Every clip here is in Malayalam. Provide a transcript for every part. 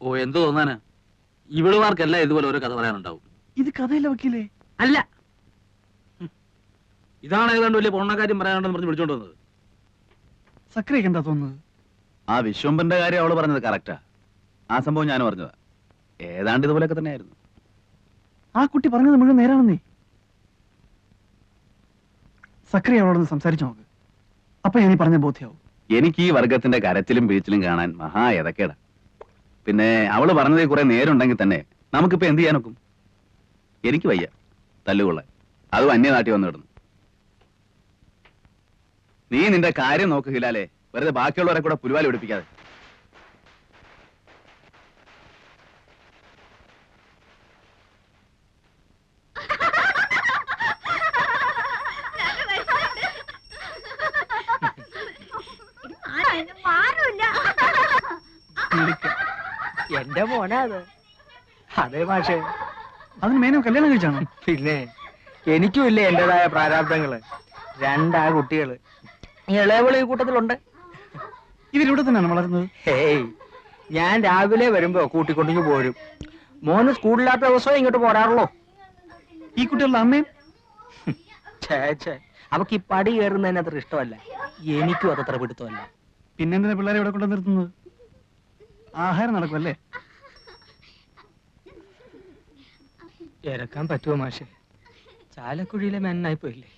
ഓ എന്ത് തോന്നാന്, ഇവളുമാർക്കെല്ലാം ഇതുപോലെ ഓരോ കഥ പറയാനുണ്ടാവും. ഇത് കഥയല്ല വക്കീലേ. അല്ല, ഇതാണ് ഏതാണ്ട് വലിയ പൊണ്ണക്കാര്യം പറയാനുണ്ടെന്ന് പറഞ്ഞ് വിളിച്ചോണ്ട് വന്നത്. സക്രിയൊക്കെ എന്താ തോന്നുന്നത്? ആ വിശ്വംബന്റെ കാര്യം അവള് പറഞ്ഞത് കറക്റ്റാ. ആ സംഭവം ഞാൻ പറഞ്ഞതാ. ഏതാണ്ട് ഇതുപോലൊക്കെ തന്നെയായിരുന്നു. ആ കുട്ടി പറഞ്ഞത് മുഴുവൻ നേരാണെന്നേ. സക്രിയ അവളോടൊന്ന് സംസാരിച്ചു നോക്ക്, അപ്പൊ ഞാൻ പറഞ്ഞ ബോധ്യാവും. എനിക്ക് ഈ വർഗത്തിന്റെ കരച്ചിലും ബീച്ചിലും കാണാൻ മഹാ എതക്കേടാ. പിന്നെ അവള് പറഞ്ഞതിൽ കുറെ നേരുണ്ടെങ്കിൽ തന്നെ നമുക്കിപ്പോ എന്ത് ചെയ്യാനൊക്കും? എനിക്ക് വയ്യ തല്ലുകൊള്ളാൻ, അതും അന്യനാട്ടി വന്നു കിടന്നു. നീ നിന്റെ കാര്യം നോക്ക് ഹിലാലെ, വെറുതെ ബാക്കിയുള്ളവരെ കൂടെ പുലിവാലി പിടിപ്പിക്കാതെ. എന്റെ മോനാ അത്. അതെ മാഷേ, അതിന് മേനോ കല്യാണം കഴിച്ചാണോ? പിന്നെ എനിക്കും ഇല്ലേ എന്റേതായ പ്രാരാബ്ദങ്ങള്. രണ്ടാ കുട്ടികള്, ഇളയവള് ഈ കൂട്ടത്തിലുണ്ട്. ഇവരിവിടെ തന്നെയാണ് വളരുന്നത്? ഹേയ്, ഞാൻ രാവിലെ വരുമ്പോ കൂട്ടിക്കൊണ്ടിങ്ങ് പോരും. മോന് സ്കൂളില്ലാത്ത ദിവസവും ഇങ്ങോട്ട് പോരാറുള്ളൂ. ഈ കുട്ടികളുടെ അമ്മയും? ഛേ, അവക്ക് ഈ പടി കയറുന്നതിന് അത്ര ഇഷ്ടമല്ല. എനിക്കും അതത്ര പിടുത്തമല്ല. പിന്നെന്തിനാ പിള്ളേരെ ഇവിടെ കൊണ്ടു നിർത്തുന്നത്? ആഹാരം നടക്കുമല്ലേ? ഇറക്കാൻ പറ്റുമോ മാഷെ? ചാലക്കുഴിയിലെ മെന്നായി പോയില്ലേ?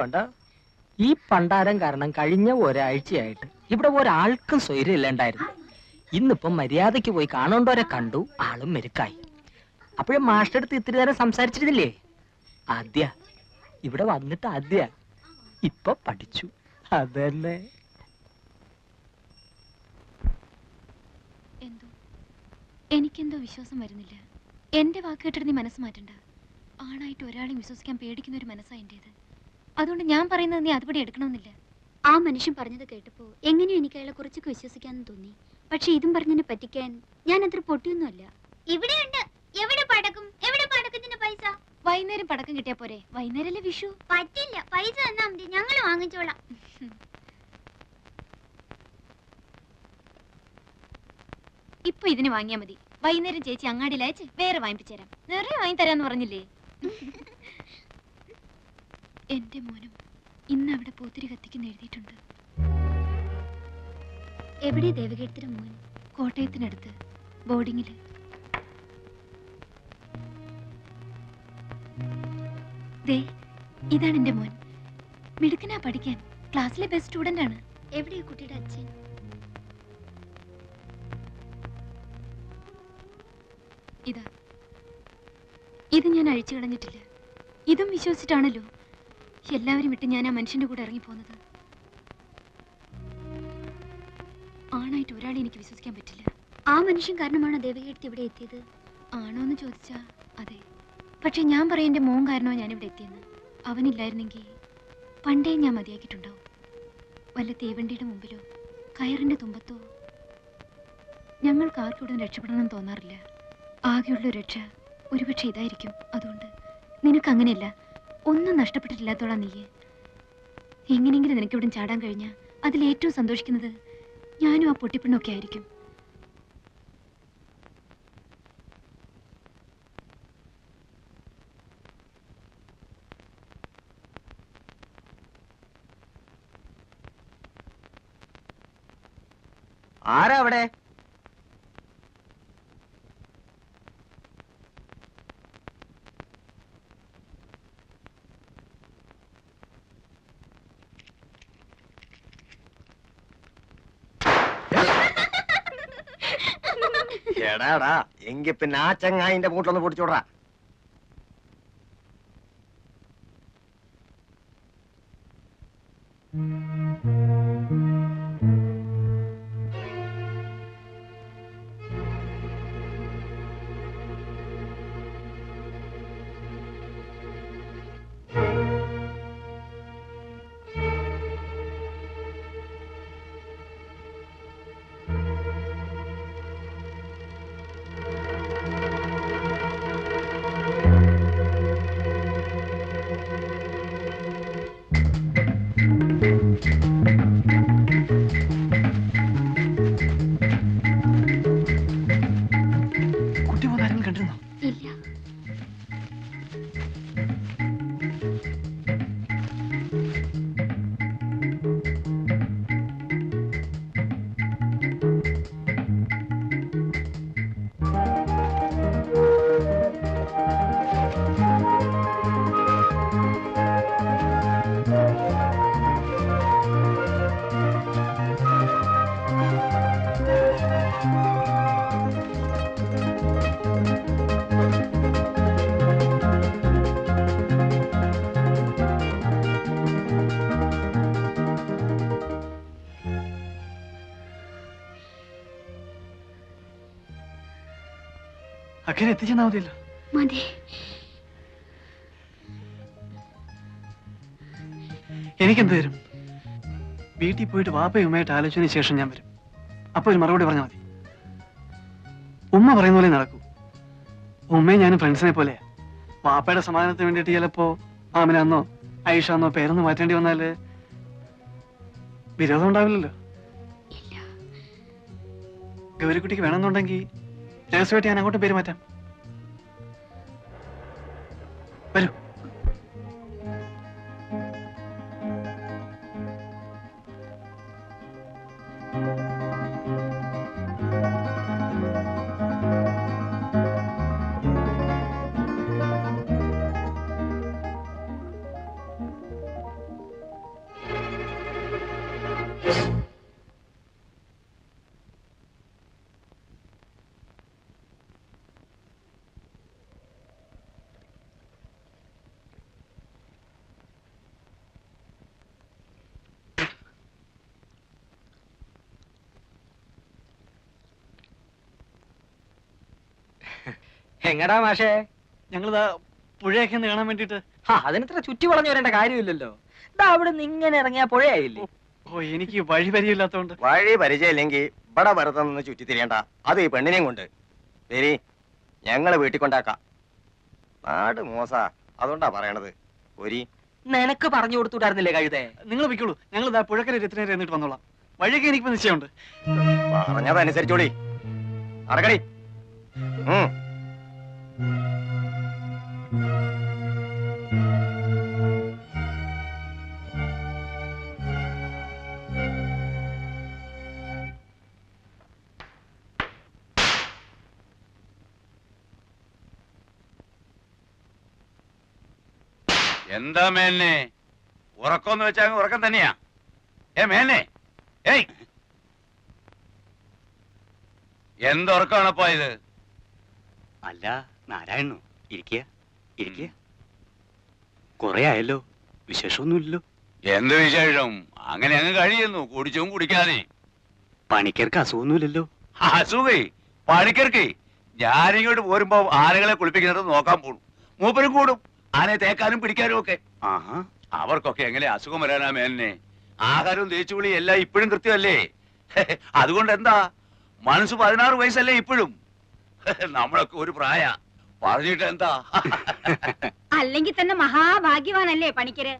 കണ്ടോ, ഈ പണ്ടാരം കാരണം കഴിഞ്ഞ ഒരാഴ്ചയായിട്ട് ഇവിടെ ഒരാൾക്കും സ്വൈര്യം ഇല്ലാണ്ടായിരുന്നു. ഇന്നിപ്പം മര്യാദയ്ക്ക് പോയി കാണേണ്ടവരെ കണ്ടു, ആളും മെരുക്കായി. അപ്പോഴും മാസ്റ്റർ അടുത്ത് ഇത്തിരി നേരം സംസാരിച്ചിരുന്നില്ലേ? ആദ്യ ഇവിടെ വന്നിട്ട് ആദ്യ ഇപ്പൊ പഠിച്ചു. അതല്ലേ എനിക്കെന്തോ വിശ്വാസം വരുന്നില്ല. എന്റെ വാക്ക് കേട്ടിട്ട് നീ മനസ്സ് മാറ്റണ്ട. ആണായിട്ട് ഒരാളെയും വിശ്വസിക്കാൻ പേടിക്കുന്ന ഒരു മനസ്സാ എന്റേത്. അതുകൊണ്ട് ഞാൻ പറയുന്നത് നീ അതുപടി എടുക്കണമെന്നില്ല. ആ മനുഷ്യൻ പറഞ്ഞത് കേട്ടപ്പോ എങ്ങനെയോ എനിക്ക് അയാളെ കുറച്ചൊക്കെ വിശ്വസിക്കാന്ന് തോന്നി. പക്ഷെ ഇതും പറഞ്ഞതിനെ പറ്റിക്കാൻ ഞാൻ അത്ര പൊട്ടിയൊന്നുമല്ല. ഇവിടെയുണ്ട്. എവിടെ പടക്കും, എവിടെ പടക്കത്തിന്റെ പൈസ? വൈകുന്നേരം പടക്കം കിട്ടിയാ പോരെ? വൈകുന്നേരല്ലേ വിഷു. പറ്റില്ല, പൈസ തന്നാ മതി, ഞങ്ങൾ വാങ്ങിച്ചോളാം. ഇപ്പൊ ഇതിന് വാങ്ങിയാ മതി. വൈകുന്നേരം ചേച്ചി അങ്ങാടിയിൽ അയച്ച് വേറെ വാങ്ങിപ്പിച്ചേരാം. നിറയെ വാങ്ങി തരാന്ന് പറഞ്ഞില്ലേ? എന്റെ മോനും ഇന്ന് അവിടെ പൂത്തിരി കത്തിക്കുന്ന എഴുതിയിട്ടുണ്ട്. എവിടെ ദേവകീർത്തിയുടെ മോൻ? കോട്ടയത്തിനടുത്ത് ബോർഡിങ്ങില്. ദേ, ഇതാണ് എന്റെ മോൻ. മിടുക്കനാ പഠിക്കാൻ. ക്ലാസ്സിലെ ബെസ്റ്റ് സ്റ്റുഡന്റ് ആണ്. എവിടെയാ കുട്ടിയുടെ അച്ഛൻ? ഇതാ, ഇത് ഞാൻ അഴിച്ചു കളഞ്ഞിട്ടില്ല. ഇതും വിശ്വസിച്ചിട്ടാണല്ലോ എല്ലാവരും വിട്ട് ഞാൻ ആ മനുഷ്യന്റെ കൂടെ ഇറങ്ങിപ്പോന്നത്. ആണായിട്ട് ഒരാളെ എനിക്ക് വിശ്വസിക്കാൻ പറ്റില്ല. ആ മനുഷ്യൻ കാരണമാണോ ദേവകീർത്തി ഇവിടെ എത്തിയത്? ആണോ എന്ന് ചോദിച്ചാ അതെ. പക്ഷെ ഞാൻ പറയാം എന്റെ മോൻ കാരണോ ഞാനിവിടെ എത്തിയെന്ന്. അവനില്ലായിരുന്നെങ്കിൽ പണ്ടേ ഞാൻ മതിയാക്കിയിട്ടുണ്ടാവും. വല്ല തീവണ്ടിയുടെ മുമ്പിലോ കയറിന്റെ തുമ്പത്തോ. ഞങ്ങൾക്ക് ആർക്കും ഇവിടെ രക്ഷപ്പെടണമെന്ന് തോന്നാറില്ല. ആകെയുള്ള രക്ഷ ഒരുപക്ഷെ ഇതായിരിക്കും. അതുകൊണ്ട് നിനക്ക് അങ്ങനെയല്ല, ഒന്നും നഷ്ടപ്പെട്ടിട്ടില്ലാത്തോളാം നീയെ. എങ്ങനെയെങ്കിലും നിനക്കിവിടെ ചാടാൻ കഴിഞ്ഞാൽ അതിലേറ്റവും സന്തോഷിക്കുന്നത് ഞാനും ആ പൊട്ടിപ്പെണ്ണൊക്കെ ആയിരിക്കും. ആരാ അവിടെ? എടാടാ എങ്കി പിന്നെ ആ ചങ്ങായിന്റെ മൂട്ടിലൊന്ന് പൊടിച്ചോടാ. കുട്ടി പോകാനും കണ്ടിരുന്നോ? ഇല്ല. അക്കരെ എത്തിച്ചെന്നാ മതിയല്ലോ. മതി. എനിക്കെന്ത് തരും? വീട്ടിൽ പോയിട്ട് വാപ്പയും ഉമ്മയായിട്ട് ആലോചിച്ചതിന് ശേഷം ഞാൻ വരും. അപ്പൊ ഒരു മറുപടി പറഞ്ഞാൽ മതി. ഉമ്മ പറയുന്ന പോലെ നടക്കൂ. ഉമ്മയും ഞാനും ഫ്രണ്ട്സിനെ പോലെയാ. വാപ്പയുടെ സമാധാനത്തിന് വേണ്ടിയിട്ട് ചിലപ്പോ ആമിനാന്നോ ഐഷാന്നോ പേരൊന്ന് മാറ്റേണ്ടി വന്നാല് വിരോധം ഉണ്ടാവില്ലല്ലോ. ഗൗരിക്കുട്ടിക്ക് വേണമെന്നുണ്ടെങ്കിൽ രഹസ്യമായിട്ട് ഞാൻ അങ്ങോട്ട് പേര് മാറ്റാം. വരൂ. എങ്ങടാ മാഷേ? ഞങ്ങളിതാ പുഴയൊക്കെ ഒന്ന് കാണാൻ വേണ്ടിട്ട്. അതിനിത്ര ചുറ്റി വളഞ്ഞു വരേണ്ട കാര്യമില്ലല്ലോ. ഇതാ അവിടെ നിന്ന് ഇങ്ങനെ ഇറങ്ങിയ പുഴയായില്ലേ? ഓ, എനിക്ക് വഴി പരിചയമില്ലാത്തോണ്ട്. വഴി പരിചയമില്ലെങ്കിൽ ഇവിടെ വെറുതെ നിന്ന് ചുറ്റി തിരിയണ്ട. അത് ഈ പെണ്ണിനെയും കൊണ്ട് വരി, ഞങ്ങള് വീട്ടിൽ കൊണ്ടാക്കാം. നാട് മോശാ, അതുകൊണ്ടാ പറയണത്. ഒരി നിനക്ക് പറഞ്ഞു കൊടുത്തുണ്ടായിരുന്നില്ലേ കഴുതേ? നിങ്ങൾ വെക്കുള്ളൂ. ഞങ്ങൾ ഇതാ പുഴക്കര എത്തുന്നേരം എന്നിട്ട് വന്നോളാം. വഴിയൊക്കെ എനിക്കിപ്പോ നിശ്ചയമുണ്ട്. പറഞ്ഞതനുസരിച്ചോളി. അടക്കടി. എന്താ മേന്നെ ഉറക്കമെന്ന് വെച്ചാൽ ഉറക്കം തന്നെയാ? മേന്നെ, ഏയ് എന്തുറക്കമാണപ്പോ ഇത്? അല്ല നാരായണു, ഇരിക്കുക ഇരിക്കുക. കൊറേ ആയല്ലോ, വിശേഷമൊന്നുമില്ലല്ലോ. എന്ത് വിശേഷം? അങ്ങനെ അങ്ങ് കഴിയുന്നു, കുടിച്ചും കുടിക്കാതെ. പണിക്കർക്ക് അസുഖമൊന്നുമില്ലല്ലോ? അസുഖേ പണിക്കർക്ക്? ഞാനിങ്ങോട്ട് പോരുമ്പോ ആനകളെ കുളിപ്പിക്കുന്നത് നോക്കാൻ പോണു. മൂപ്പരും കൂടും ആനയെ തേക്കാനും പിടിക്കാനും ഒക്കെ. ആഹാ, അവർക്കൊക്കെ എങ്ങനെ അസുഖം വരാനാ മേന്നെ? ആഹാരവും തേച്ചുകുളി എല്ലാം ഇപ്പോഴും കൃത്യമല്ലേ? അതുകൊണ്ട് എന്താ, മനസ്സ് 16 വയസ്സല്ലേ ഇപ്പോഴും? നമ്മളൊക്കെ ഒരു പ്രായ പറഞ്ഞിട്ട് എന്താ? അല്ലെങ്കിൽ തന്നെ മഹാഭാഗ്യവാനല്ലേ പണിക്കര്?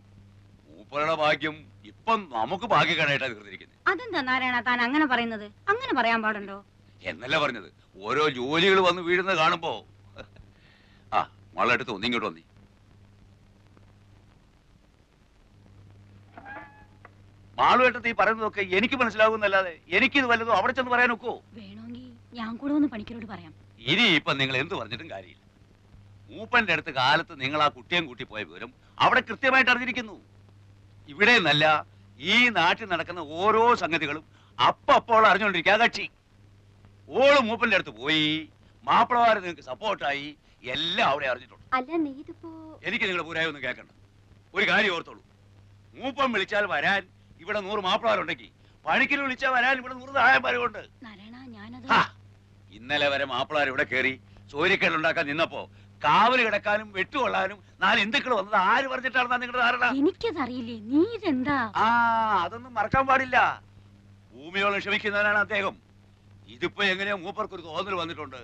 മൂപ്പരുടെ ഭാഗ്യം ഇപ്പം നമുക്ക് ഭാഗ്യക്കാരായിട്ടാ തീർന്നിരിക്കുന്നത്. അതെന്താ നാരായണ താൻ അങ്ങനെ പറയുന്നത്? അങ്ങനെ പറയാൻ പാടുണ്ടോ? എന്നല്ല പറഞ്ഞത്, ഓരോ ജോലികൾ വന്ന് വീഴുന്നത് കാണുമ്പോ. ആ മകളെടുത്ത് ഒന്നിങ്ങോട്ട് വന്നി. മാളുവേട്ടത്ത് ഈ പറയുന്നതൊക്കെ എനിക്ക് മനസ്സിലാകുന്നല്ലാതെ എനിക്കിത് വല്ലതും അവിടെ ചെന്ന് പറയാൻ ഒക്കോ? വേണമെങ്കിൽ ഞാൻ കൂടെ ഒന്ന് പണിക്കരോട് പറയാം. ഇനി ഇപ്പൊ നിങ്ങൾ എന്ത് പറഞ്ഞിട്ടും കാര്യമില്ല. മൂപ്പന്റെ അടുത്ത് കാലത്ത് നിങ്ങൾ ആ കുട്ടിയും കൂട്ടി പോയ വിവരം അവിടെ കൃത്യമായിട്ട് അറിഞ്ഞിരിക്കുന്നു. ഇവിടെ നല്ല ഈ നാട്ടിൽ നടക്കുന്ന ഓരോ സംഗതികളും അപ്പോൾ അറിഞ്ഞുകൊണ്ടിരിക്കുക കക്ഷി. ഓള് മൂപ്പന്റെ അടുത്ത് പോയി, മാപ്പിളമാര് നിങ്ങൾക്ക് സപ്പോർട്ടായി, എല്ലാം അവിടെ അറിഞ്ഞിട്ടുണ്ട്. അല്ല നീ ഇതിപ്പോ എനിക്ക് നിങ്ങളുടെ പൂരായി ഒന്നും കേൾക്കണ്ട. ഒരു കാര്യം ഓർത്തോളൂ, മൂപ്പം വിളിച്ചാൽ വരാൻ ഇവിടെ 100 മാപ്പിളമാരുണ്ടെങ്കിൽ പണിക്കൽ വിളിച്ചാൽ വരാൻ ഇവിടെ 100 സഹായന്മാരുണ്ട്. ഇന്നലെ വരെ മാപ്പിളമാർ ഇവിടെ കയറി സൂര്യക്കേടുണ്ടാക്കാൻ നിന്നപ്പോ കാവല് കിടക്കാനും വെട്ടുകൊള്ളാനും 4 ഹിന്ദുക്കൾ വന്നത് ആര് പറഞ്ഞിട്ടാണെന്നാ നിങ്ങളുടെ ധാരണ? എനിക്കതറിയില്ലേ, നീ ഇതെന്താ? അതൊന്നും മറക്കാൻ പാടില്ല. ഭൂമിയോളം ക്ഷമിക്കുന്നവനാണ് അദ്ദേഹം. ഇതിപ്പോ എങ്ങനെയോ മൂപ്പർക്ക് ഒരു തോന്നൽ വന്നിട്ടുണ്ട്,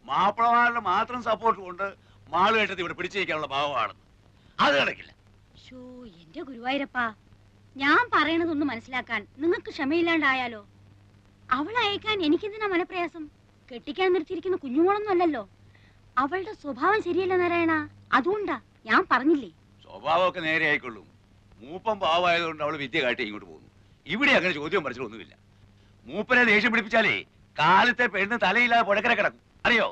മാപ്പിളമാരുടെ മാത്രം സപ്പോർട്ട് കൊണ്ട് മാളുകെട്ടത് ഇവിടെ പിടിച്ചിരിക്കാനുള്ള ഭാവമാണ്. അത് നടക്കില്ല. എന്റെ ഗുരുവായൂരപ്പാ, ഞാൻ പറയണതൊന്ന് മനസ്സിലാക്കാൻ നിങ്ങൾക്ക് ക്ഷമയില്ലാണ്ടായാലോ? അവളെ അയക്കാൻ എനിക്കെന്തിനാ മനപ്രയാസം? കെട്ടിക്കാൻ നിർത്തിയിരിക്കുന്ന കുഞ്ഞുമോളൊന്നും അല്ലല്ലോ. അവളുടെ സ്വഭാവം ശരിയല്ല നാരായണ, അതുകൊണ്ടാ ഞാൻ പറഞ്ഞില്ലേ. സ്വഭാവമൊക്കെ നേരെ ആയിക്കൊള്ളും. മൂപ്പം പാവമായതുകൊണ്ട് അവള് വിദ്യ കാട്ടി ഇങ്ങോട്ട് പോകുന്നു. ഇവിടെ അങ്ങനെ ചോദ്യം പഠിച്ചിട്ടൊന്നുമില്ല. മൂപ്പനെ ദേഷ്യം പിടിപ്പിച്ചാലേ കാലത്തെ പെണ്ണ് തലയില്ലാതെ പുഴക്കര കിടക്കും, അറിയോ?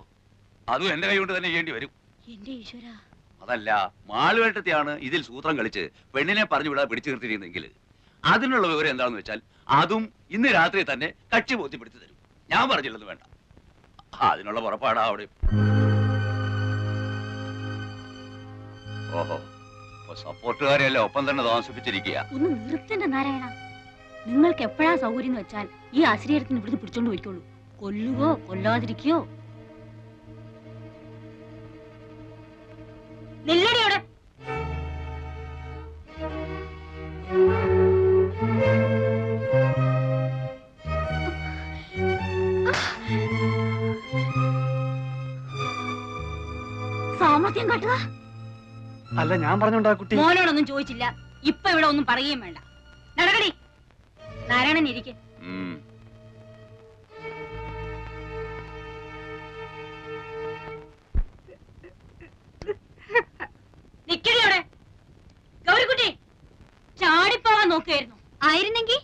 അതും എന്റെ കൈ കൊണ്ട് തന്നെ ചെയ്യേണ്ടി വരും. എന്റെ ഈശ്വര, അതല്ല, മാളുവേട്ടത്തെയാണ് ഇതിൽ സൂത്രം കളിച്ച് പെണ്ണിനെ പറഞ്ഞു വിടാതെ പിടിച്ചു നിർത്തിയിരുന്നെങ്കിൽ അതിനുള്ള വിവരം എന്താണെന്ന് വെച്ചാൽ അതും ഇന്ന് രാത്രി തന്നെ കക്ഷി ബോധ്യപ്പെടുത്തി തരും. ഞാൻ പറഞ്ഞില്ലെന്ന് വേണ്ട, അതിനുള്ള പുറപ്പാടാ അവിടെ. ഓഹോ, ഇപ്പൊ സപ്പോർട്ടുകാരെയല്ല ഒപ്പം തന്നെ താമസിപ്പിച്ചിരിക്കുക. ഒന്ന് നിർത്തണ്ട നാരായണ. നിങ്ങൾക്ക് എപ്പോഴാ സൗകര്യം എന്ന് വെച്ചാൽ ഈ അശ്രീരത്തിന് ഇവിടുന്ന് പിടിച്ചോണ്ട് പോയിക്കോളൂ. കൊല്ലുകയോ കൊല്ലാതിരിക്കയോ. നില്ലടിയോടെ. സാമർത്ഥ്യം കാട്ടുക. അല്ല, ഞാൻ പറഞ്ഞോണ്ടാ കുട്ടി. മോനോടൊന്നും ചോദിച്ചില്ല, ഇപ്പൊ ഇവിടെ ഒന്നും പറയുകയും വേണ്ട. നടക്കടി. നാരായണൻ ഇരിക്കെ. നിക്കടിയോടെ. ഗൗരിക്കുട്ടി, ചാടിപ്പോവാൻ നോക്കുകയായിരുന്നു. ആയിരുന്നെങ്കിൽ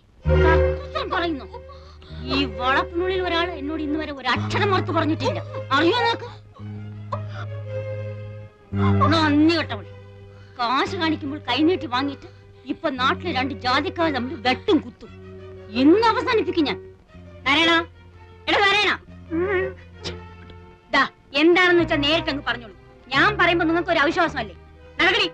പറയുന്നു. ഈ വളപ്പിനുള്ളിൽ ഒരാൾ എന്നോട് ഇന്ന് വരെ ഒരു അക്ഷരം ഓർത്ത് പറഞ്ഞിട്ടില്ല, അറിയോ നോക്ക്? നന്ദി കേട്ടവളി. കാശ് കാണിക്കുമ്പോൾ കൈനീട്ടി വാങ്ങിയിട്ട് ഇപ്പൊ നാട്ടിലെ 2 ജാതിക്കാർ തമ്മിൽ വെട്ടും കുത്തും. ഇന്ന് അവസാനിപ്പിക്കും ഞാൻ. നാരായണ, എടാ നാരായണ, എന്താണെന്ന് വെച്ചാൽ നേരിട്ടങ്ങ് പറഞ്ഞോളൂ. ഞാൻ പറയുമ്പോ നിങ്ങൾക്ക് ഒരു അവിശ്വാസമല്ലേ? നടക്കടി.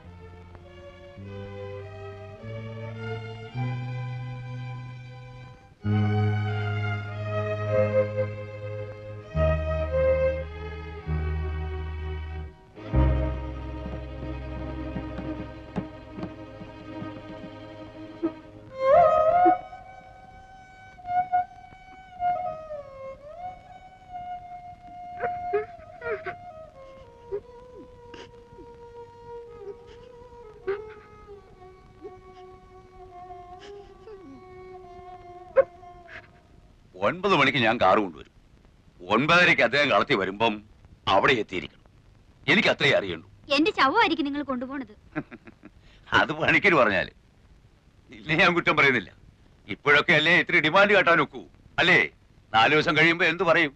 ഒൻപത് മണിക്ക് ഞാൻ കാറ് കൊണ്ടുവരും. 9:30 അദ്ദേഹം കളത്തി വരുമ്പം അവിടെ എത്തിയിരിക്കണം. എനിക്ക് അത്രേ അറിയണ്ടു. എന്റെ ശവമായിരിക്കും നിങ്ങൾ കൊണ്ടുപോണത്. അത് പണിക്കര് പറഞ്ഞാല് ഇല്ലേ, ഞാൻ കുറ്റം പറയുന്നില്ല. ഇപ്പോഴൊക്കെ അല്ലേ ഇത്തിരി ഡിമാൻഡ് കാട്ടാൻ ഒക്കൂ, അല്ലേ? 4 ദിവസം കഴിയുമ്പോ എന്ത് പറയും?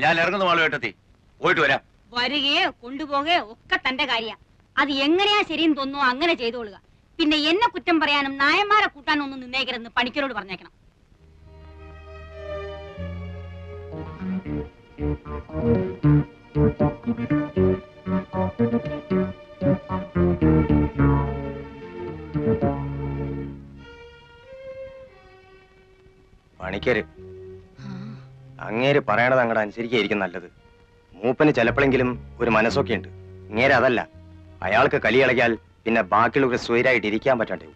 ഞാൻ ഇറങ്ങുന്ന മാളുവേട്ടത്തി, പോയിട്ട് വരാം. വരികയോ കൊണ്ടുപോകുകയോ ഒക്കെ തന്റെ കാര്യ. അത് എങ്ങനെയാ ശരിയെന്ന് തോന്നുന്നു അങ്ങനെ ചെയ്തോളുക. പിന്നെ എന്നെ കുറ്റം പറയാനും നായന്മാരെ കൂട്ടാനും ഒന്നും നിന്നേക്കരുതെന്ന് പണിക്കരോട് പറഞ്ഞേക്കണം. പണിക്കര് അങ്ങേര് പറയണത് അങ്ങോട്ട് അനുസരിക്കായിരിക്കും നല്ലത്. മൂപ്പന് ചിലപ്പോഴെങ്കിലും ഒരു മനസ്സൊക്കെ ഉണ്ട്. ഇങ്ങേര് അതല്ല. അയാൾക്ക് കലി കളിയാൽ പിന്നെ ബാക്കിയുള്ളവർക്ക് സ്വൈരായിട്ട് ഇരിക്കാൻ പറ്റാണ്ടാവും.